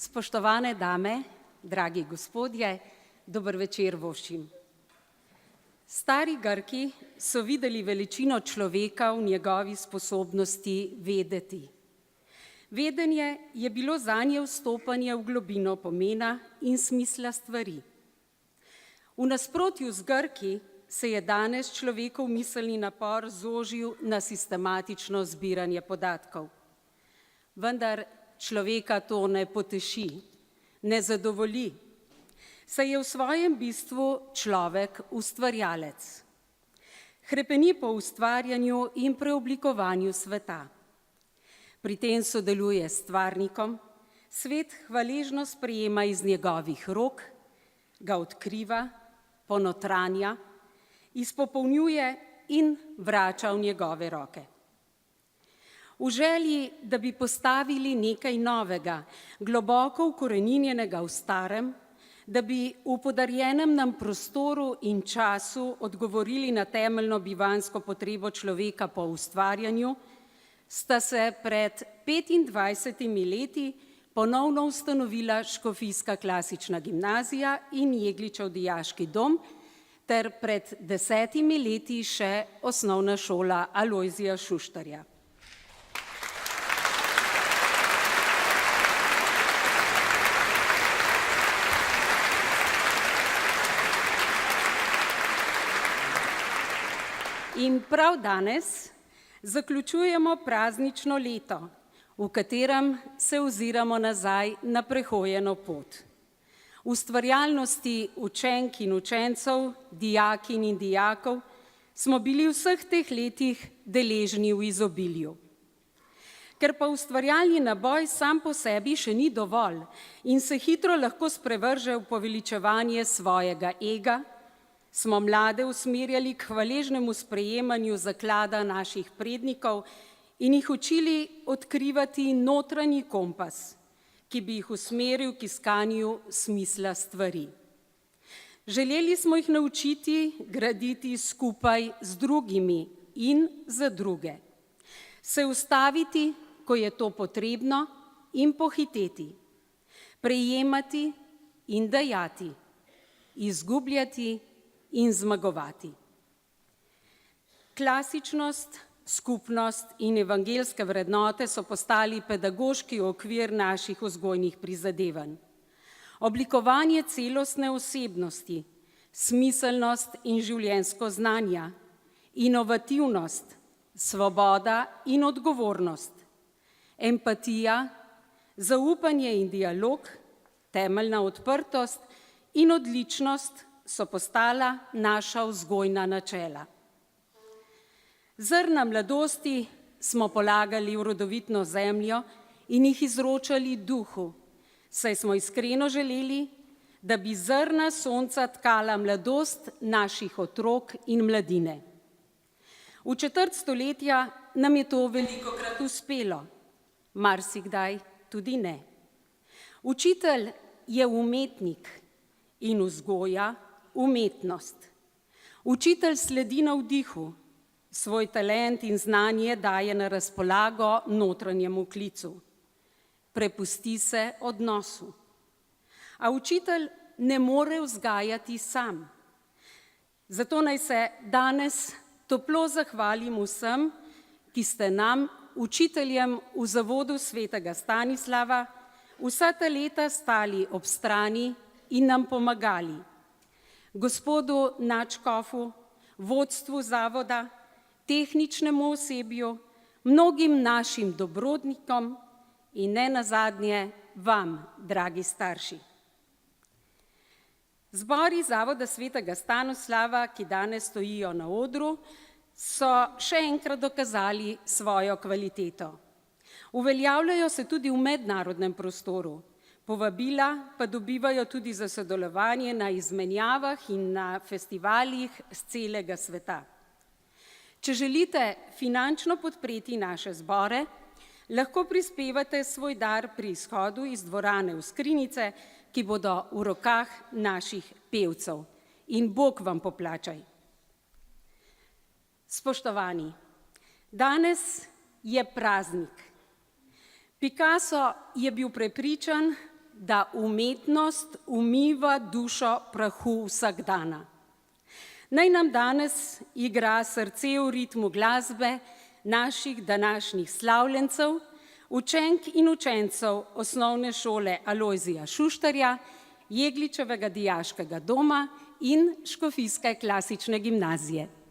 Spoštovane dame, dragi gospodje, dober večer voščim. Stari Grki so videli veličino človeka v njegovi sposobnosti vedeti. Vedenje je bilo zanje vstopanje v globino pomena in smisla stvari. V nasprotju z Grki se je danes človekov miselni napor zožil na sistematično zbiranje podatkov. Vendar človeka to ne poteši, ne zadovolji, saj je v svojem bistvu človek ustvarjalec. Hrepeni po ustvarjanju in preoblikovanju sveta. Pri tem sodeluje s stvarnikom, svet hvaležno sprejema iz njegovih rok, ga odkriva, ponotranja, izpopolnjuje in vrača v njegove roke. V želji, da bi postavili nekaj novega, globoko ukoreninjenega v starem, da bi v podarjenem nam prostoru in času odgovorili na temeljno bivanjsko potrebo človeka po ustvarjanju, sta se pred 25 leti ponovno ustanovila Škofijska klasična gimnazija in Jegličev dijaški dom, ter pred 10 leti še osnovna šola Alojzija Šuštarja. In prav danes zaključujemo praznično leto, v katerem se oziramo nazaj na prehojeno pot. Ustvarjalnosti učenk in učencev, dijakinj in dijakov smo bili v vseh teh letih deležni v izobilju. Ker pa ustvarjalni naboj sam po sebi še ni dovolj in se hitro lahko sprevrže v poveličevanje svojega ega, smo mlade usmerjali k hvaležnemu sprejemanju zaklada naših prednikov in jih učili odkrivati notranji kompas, ki bi jih usmeril k iskanju smisla stvari. Želeli smo jih naučiti graditi skupaj z drugimi in za druge, se ustaviti, ko je to potrebno, in pohiteti, prejemati in dajati, izgubljati in zmagovati. Klasičnost, skupnost in evangeljske vrednote so postali pedagoški okvir naših vzgojnih prizadevanj. Oblikovanje celostne osebnosti, smiselnost in življenjsko znanja, inovativnost, svoboda in odgovornost, empatija, zaupanje in dialog, temeljna odprtost in odličnost so postala naša vzgojna načela. Zrna mladosti smo polagali v rodovitno zemljo in jih izročali duhu, saj smo iskreno želeli, da bi zrna sonca tkala mladost naših otrok in mladine. V četrt stoletja nam je to velikokrat uspelo, marsikdaj tudi ne. Učitelj je umetnik in vzgoja umetnost. Učitelj sledi navdihu, svoj talent in znanje daje na razpolago notranjemu klicu. Prepusti se odnosu. A učitelj ne more vzgajati sam. Zato naj se danes toplo zahvalim vsem, ki ste nam, učiteljem v Zavodu svetega Stanislava, vsa ta leta stali ob strani in nam pomagali. Gospodu nadškofu, vodstvu zavoda, tehničnemu osebju, mnogim našim dobrotnikom in ne nazadnje vam, dragi starši. Zbori Zavoda svetega Stanislava, ki danes stojijo na odru, so še enkrat dokazali svojo kvaliteto. Uveljavljajo se tudi v mednarodnem prostoru. Povabila pa dobivajo tudi za sodelovanje na izmenjavah in na festivalih z celega sveta. Če želite finančno podpreti naše zbore, lahko prispevate svoj dar pri izhodu iz dvorane v skrinjice, ki bodo v rokah naših pevcev. In Bog vam poplačaj. Spoštovani, danes je praznik. Picasso je bil prepričan, da umetnost umiva dušo prahu vsakdana. Naj nam danes igra srce v ritmu glasbe naših današnjih slavljencev, učenk in učencev Osnovne šole Alojzija Šuštarja, Jegličevega dijaškega doma in Škofijske klasične gimnazije.